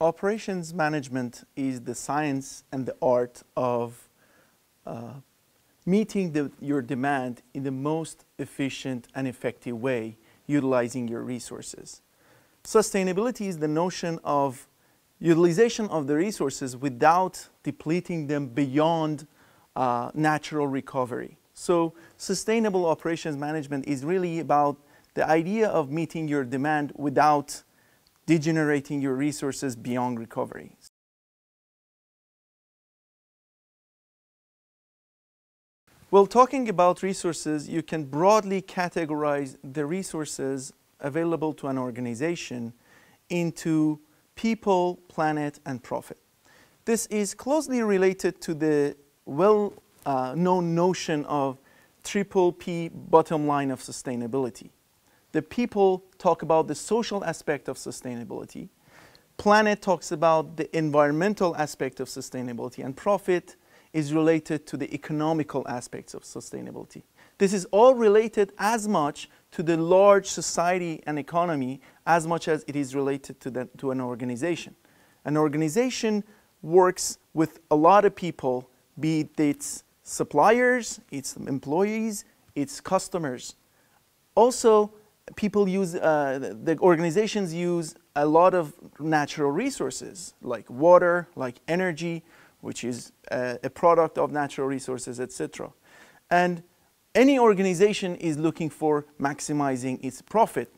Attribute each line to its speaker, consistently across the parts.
Speaker 1: Operations management is the science and the art of meeting your demand in the most efficient and effective way, utilizing your resources. Sustainability is the notion of utilization of the resources without depleting them beyond natural recovery. So sustainable operations management is really about the idea of meeting your demand without degenerating your resources beyond recovery. Well, talking about resources, you can broadly categorize the resources available to an organization into people, planet, and profit. This is closely related to the well-known notion of triple P bottom line of sustainability. The people talk about the social aspect of sustainability. Planet talks about the environmental aspect of sustainability, and profit is related to the economical aspects of sustainability. This is all related as much to the large society and economy as much as it is related to an organization. An organization works with a lot of people, be it its suppliers, its employees, its customers. Also, the organizations use a lot of natural resources like water, like energy, which is a product of natural resources, etc. And any organization is looking for maximizing its profit,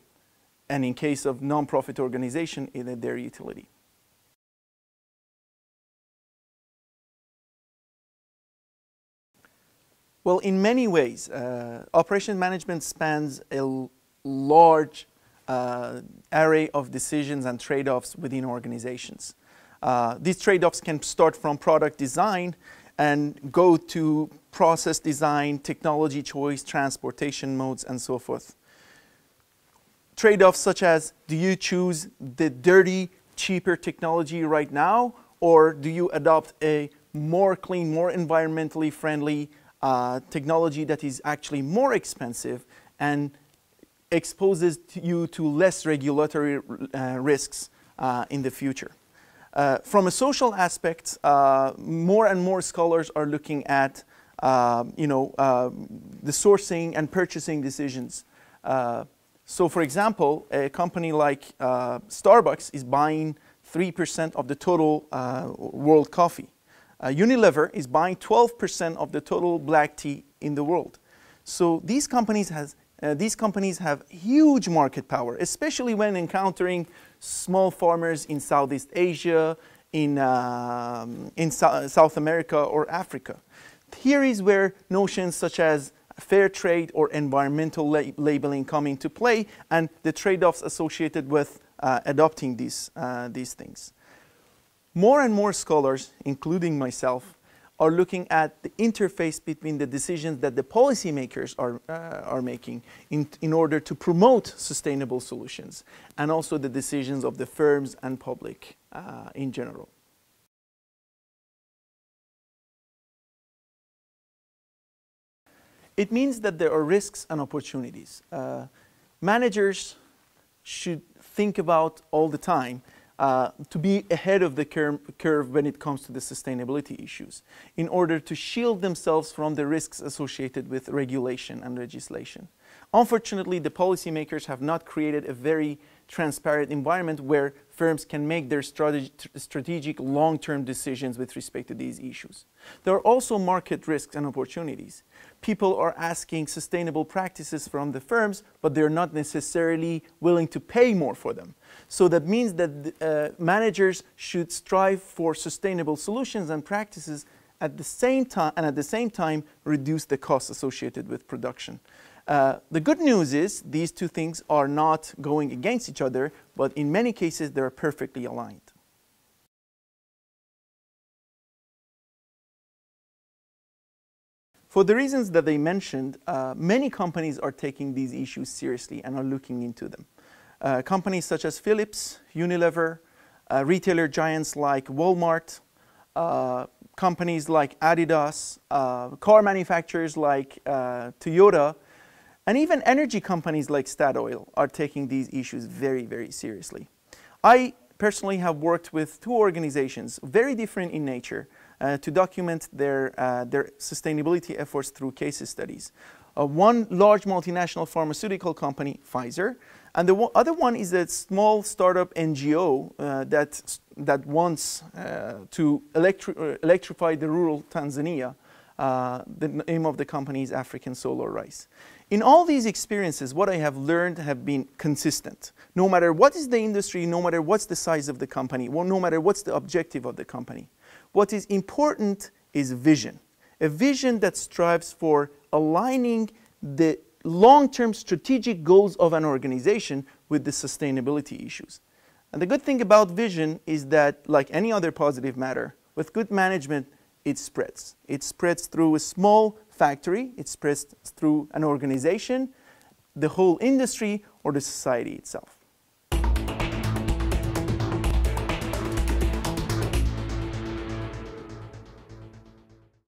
Speaker 1: and in case of non-profit organization, their utility. Well, in many ways, operations management spans a large array of decisions and trade-offs within organizations. These trade-offs can start from product design and go to process design, technology choice, transportation modes, and so forth. Trade-offs such as, do you choose the dirty, cheaper technology right now, or do you adopt a more clean, more environmentally friendly technology that is actually more expensive and exposes you to less regulatory risks in the future. From a social aspect, more and more scholars are looking at the sourcing and purchasing decisions. So for example, a company like Starbucks is buying 3% of the total world coffee. Unilever is buying 12% of the total black tea in the world. So these companies have huge market power, especially when encountering small farmers in Southeast Asia, in South America or Africa. Here is where notions such as fair trade or environmental labeling come into play, and the trade-offs associated with adopting these things. More and more scholars, including myself, are looking at the interface between the decisions that the policymakers are making in order to promote sustainable solutions, and also the decisions of the firms and public in general. It means that there are risks and opportunities. Managers should think about all the time to be ahead of the curve when it comes to the sustainability issues, in order to shield themselves from the risks associated with regulation and legislation. Unfortunately, the policymakers have not created a very transparent environment where firms can make their strategic long-term decisions with respect to these issues. There are also market risks and opportunities. People are asking sustainable practices from the firms, but they're not necessarily willing to pay more for them. So that means that managers should strive for sustainable solutions and practices at the same time, reduce the costs associated with production. The good news is these two things are not going against each other, but in many cases they're perfectly aligned. For the reasons that they mentioned, many companies are taking these issues seriously and are looking into them. Companies such as Philips, Unilever, retailer giants like Walmart, companies like Adidas, car manufacturers like Toyota, and even energy companies like Statoil are taking these issues very, very seriously. I personally have worked with two organizations, very different in nature, to document their sustainability efforts through case studies. One large multinational pharmaceutical company, Pfizer, and the other one is a small startup NGO that wants to electrify the rural Tanzania. The name of the company is African Solar Rice. In all these experiences, what I have learned have been consistent. No matter what is the industry, no matter what's the size of the company, no matter what's the objective of the company, what is important is vision. A vision that strives for aligning the long-term strategic goals of an organization with the sustainability issues. And the good thing about vision is that, like any other positive matter, with good management, it spreads. It spreads through a small factory, it spreads through an organization, the whole industry, or the society itself.